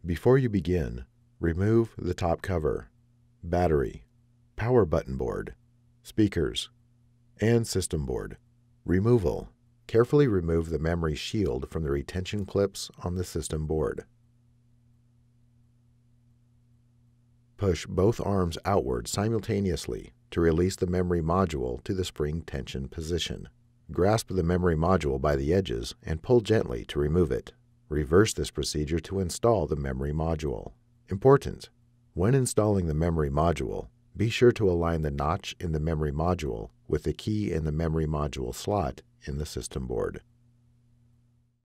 Before you begin, remove the top cover, battery, power button board, speakers, and system board. Removal. Carefully remove the memory shield from the retention clips on the system board. Push both arms outward simultaneously to release the memory module to the spring tension position. Grasp the memory module by the edges and pull gently to remove it. Reverse this procedure to install the memory module. Important: when installing the memory module, be sure to align the notch in the memory module with the key in the memory module slot in the system board.